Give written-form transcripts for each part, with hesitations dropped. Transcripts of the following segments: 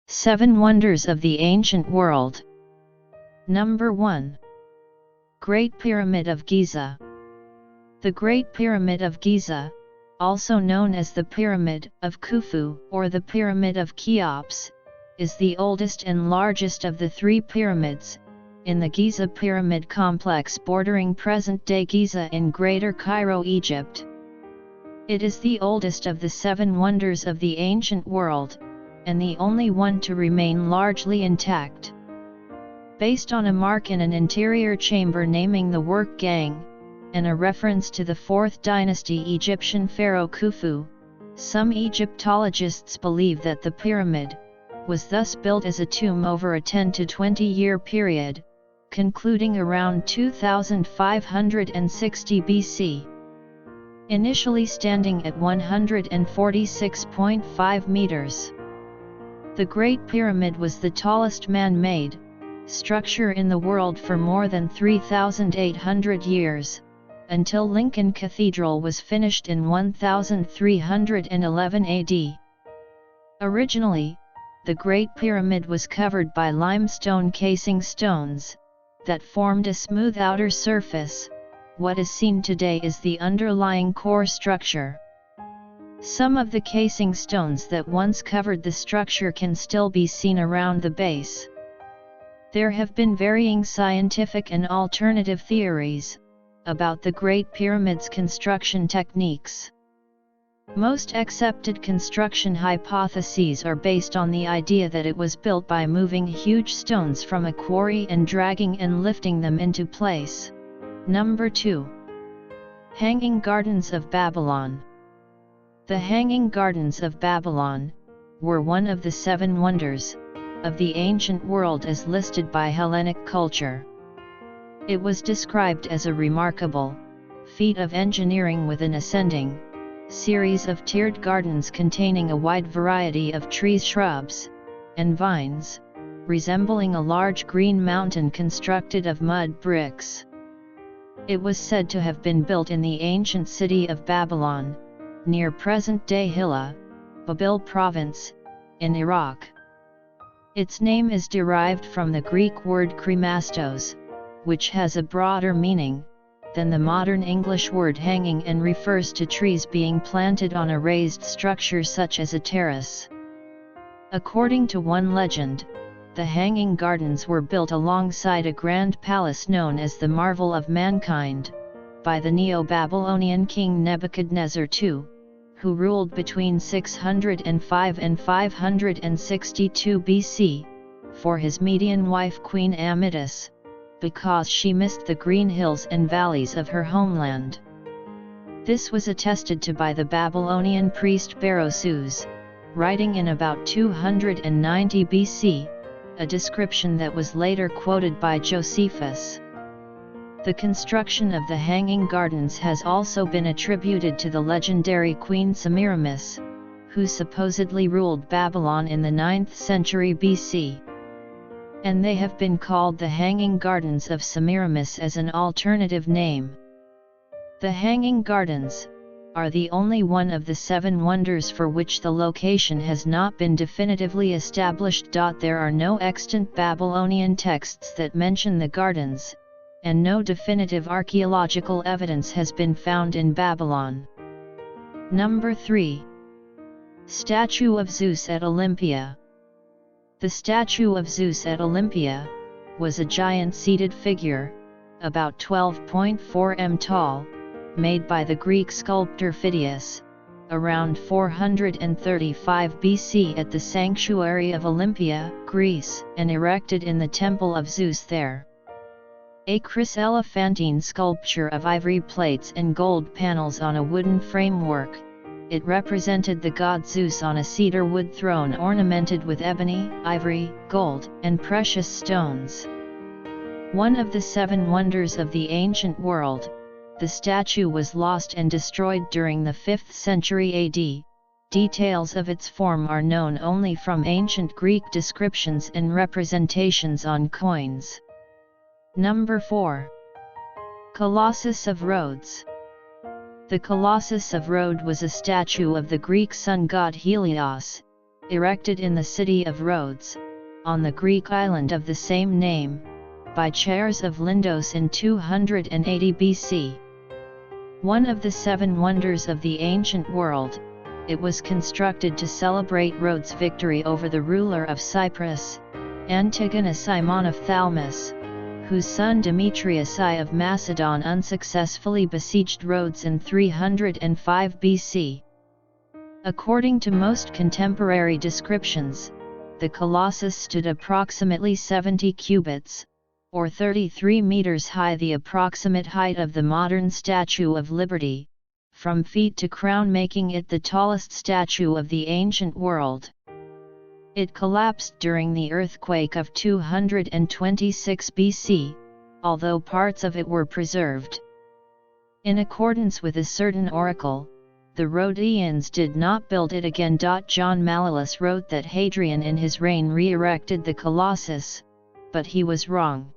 7 Wonders of the Ancient World. Number 1. Great Pyramid of Giza. The Great Pyramid of Giza, also known as the Pyramid of Khufu or the Pyramid of Cheops, is the oldest and largest of the 3 pyramids in the Giza Pyramid complex bordering present-day Giza in Greater Cairo, Egypt. It is the oldest of the 7 wonders of the ancient world, and the only one to remain largely intact. Based on a mark in an interior chamber naming the work gang, and a reference to the 4th dynasty Egyptian pharaoh Khufu, some Egyptologists believe that the pyramid was thus built as a tomb over a 10 to 20 year period, concluding around 2560 BC. Initially standing at 146.5 meters. The Great Pyramid was the tallest man-made structure in the world for more than 3,800 years, until Lincoln Cathedral was finished in 1311 AD. Originally, the Great Pyramid was covered by limestone casing stones that formed a smooth outer surface. What is seen today is the underlying core structure. Some of the casing stones that once covered the structure can still be seen around the base. There have been varying scientific and alternative theories about the Great Pyramid's construction techniques. Most accepted construction hypotheses are based on the idea that it was built by moving huge stones from a quarry and dragging and lifting them into place. Number 2. Hanging Gardens of Babylon. The Hanging Gardens of Babylon were one of the 7 wonders of the ancient world as listed by Hellenic culture. It was described as a remarkable feat of engineering with an ascending series of tiered gardens containing a wide variety of trees, shrubs, and vines, resembling a large green mountain constructed of mud bricks. It was said to have been built in the ancient city of Babylon, near present-day Hilla, Babil province, in Iraq. Its name is derived from the Greek word kremastos, which has a broader meaning than the modern English word hanging and refers to trees being planted on a raised structure such as a terrace. According to one legend, the Hanging Gardens were built alongside a grand palace known as the Marvel of Mankind, by the Neo-Babylonian king Nebuchadnezzar II, who ruled between 605 and 562 BC, for his Median wife Queen Amytis, because she missed the green hills and valleys of her homeland. This was attested to by the Babylonian priest Berosus, writing in about 290 BC, a description that was later quoted by Josephus. The construction of the Hanging Gardens has also been attributed to the legendary Queen Semiramis, who supposedly ruled Babylon in the 9th century BC. And they have been called the Hanging Gardens of Semiramis as an alternative name. The Hanging Gardens are the only one of the 7 wonders for which the location has not been definitively established. There are no extant Babylonian texts that mention the gardens, and no definitive archaeological evidence has been found in Babylon. Number 3. Statue of Zeus at Olympia. The statue of Zeus at Olympia was a giant seated figure, about 12.4 m tall, made by the Greek sculptor Phidias, around 435 BC at the sanctuary of Olympia, Greece, and erected in the Temple of Zeus there. A chryselephantine sculpture of ivory plates and gold panels on a wooden framework, it represented the god Zeus on a cedar wood throne ornamented with ebony, ivory, gold, and precious stones. One of the 7 wonders of the ancient world, the statue was lost and destroyed during the 5th century AD. Details of its form are known only from ancient Greek descriptions and representations on coins. Number 4. Colossus of Rhodes. The Colossus of Rhodes was a statue of the Greek sun god Helios, erected in the city of Rhodes, on the Greek island of the same name, by Chares of Lindos in 280 BC. One of the 7 wonders of the ancient world, it was constructed to celebrate Rhodes' victory over the ruler of Cyprus, Antigonus I of Thalmus, whose son Demetrius I of Macedon unsuccessfully besieged Rhodes in 305 BC. According to most contemporary descriptions, the Colossus stood approximately 70 cubits, or 33 meters high, the approximate height of the modern Statue of Liberty, from feet to crown, making it the tallest statue of the ancient world. It collapsed during the earthquake of 226 BC, although parts of it were preserved. In accordance with a certain oracle, the Rhodians did not build it again. John Malleolus wrote that Hadrian in his reign re-erected the Colossus, but he was wrong.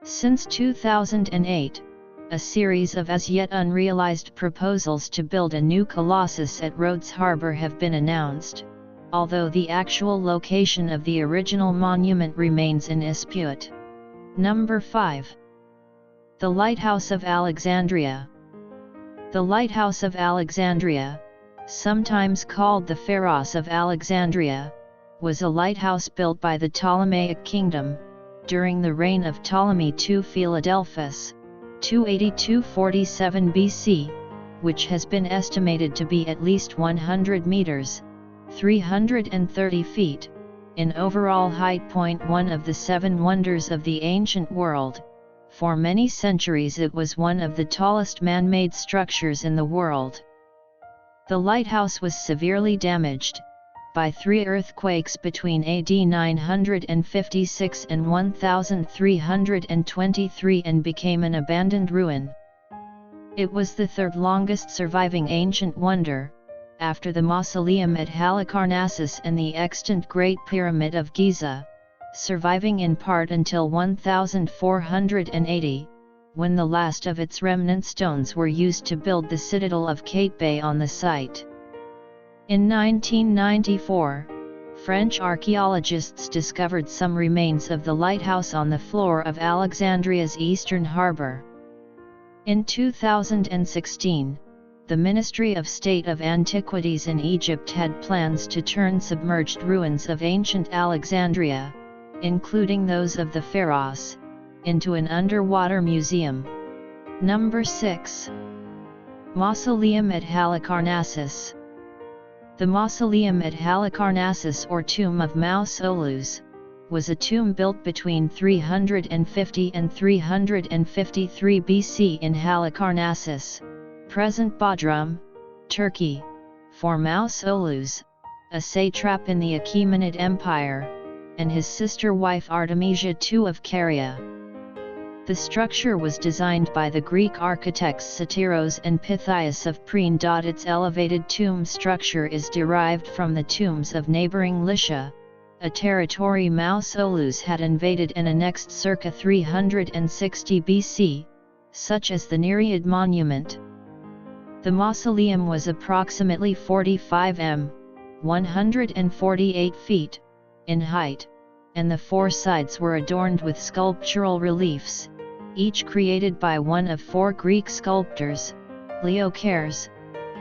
Since 2008, a series of as yet unrealized proposals to build a new Colossus at Rhodes Harbor have been announced, although the actual location of the original monument remains in dispute. Number 5. The Lighthouse of Alexandria. The Lighthouse of Alexandria, sometimes called the Pharos of Alexandria, was a lighthouse built by the Ptolemaic kingdom, during the reign of Ptolemy II Philadelphus, 282–47 BC, which has been estimated to be at least 100 meters, 330 feet, in overall height. One of the 7 wonders of the ancient world, for many centuries it was one of the tallest man-made structures in the world. The lighthouse was severely damaged by 3 earthquakes between AD 956 and 1323 and became an abandoned ruin. It was the 3rd longest surviving ancient wonder, after the Mausoleum at Halicarnassus and the extant Great Pyramid of Giza, surviving in part until 1480, when the last of its remnant stones were used to build the citadel of Qaitbay on the site. In 1994, French archaeologists discovered some remains of the lighthouse on the floor of Alexandria's eastern harbor. In 2016, the Ministry of State of Antiquities in Egypt had plans to turn submerged ruins of ancient Alexandria, including those of the Pharos, into an underwater museum. Number 6. Mausoleum at Halicarnassus. The Mausoleum at Halicarnassus, or Tomb of Mausolus, was a tomb built between 350 and 353 BC in Halicarnassus, present Bodrum, Turkey, for Mausolus, a satrap in the Achaemenid Empire, and his sister wife Artemisia II of Caria. The structure was designed by the Greek architects Satyros and Pythias of Priene. Its elevated tomb structure is derived from the tombs of neighboring Lycia, a territory Mausolus had invaded and annexed circa 360 BC, such as the Nereid monument. The mausoleum was approximately 45 m, 148 feet, in height, and the 4 sides were adorned with sculptural reliefs, each created by one of 4 Greek sculptors, Leochares,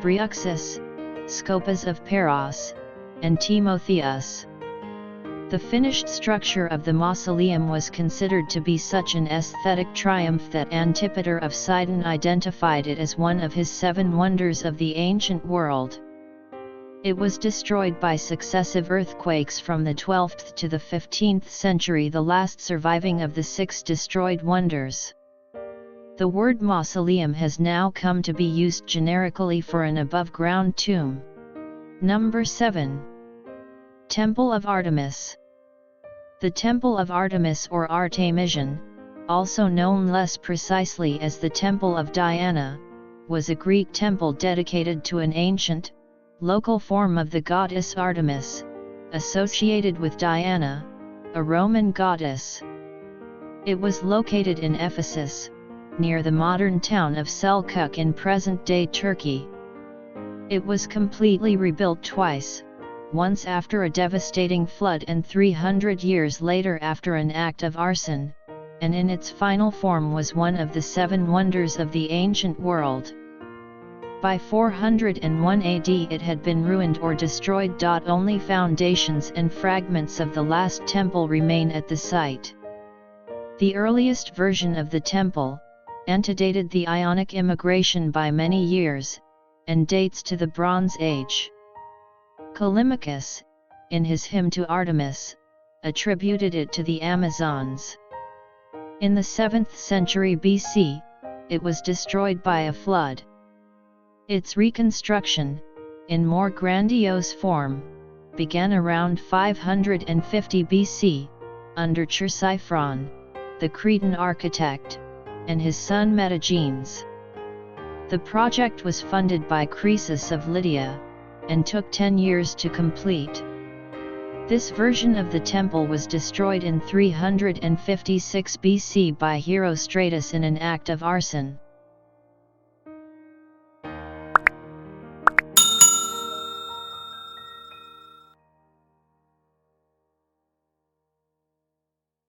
Breuxis, Scopas of Paros, and Timotheus. The finished structure of the mausoleum was considered to be such an aesthetic triumph that Antipater of Sidon identified it as one of his 7 wonders of the ancient world. It was destroyed by successive earthquakes from the 12th to the 15th century, the last surviving of the 6 destroyed wonders. The word mausoleum has now come to be used generically for an above-ground tomb. Number 7. Temple of Artemis. The Temple of Artemis, or Artemision, also known less precisely as the Temple of Diana, was a Greek temple dedicated to an ancient, local form of the goddess Artemis, associated with Diana, a Roman goddess. It was located in Ephesus, near the modern town of Selçuk in present-day Turkey. It was completely rebuilt twice, once after a devastating flood and 300 years later after an act of arson, and in its final form was one of the 7 wonders of the ancient world. By 401 AD it had been ruined or destroyed. Only foundations and fragments of the last temple remain at the site. The earliest version of the temple, antedated the Ionic immigration by many years, and dates to the Bronze Age. Callimachus, in his hymn to Artemis, attributed it to the Amazons. In the 7th century BC, it was destroyed by a flood. Its reconstruction, in more grandiose form, began around 550 BC, under Chersiphron, the Cretan architect, and his son Metagenes. The project was funded by Croesus of Lydia, and took 10 years to complete. This version of the temple was destroyed in 356 BC by Herostratus in an act of arson.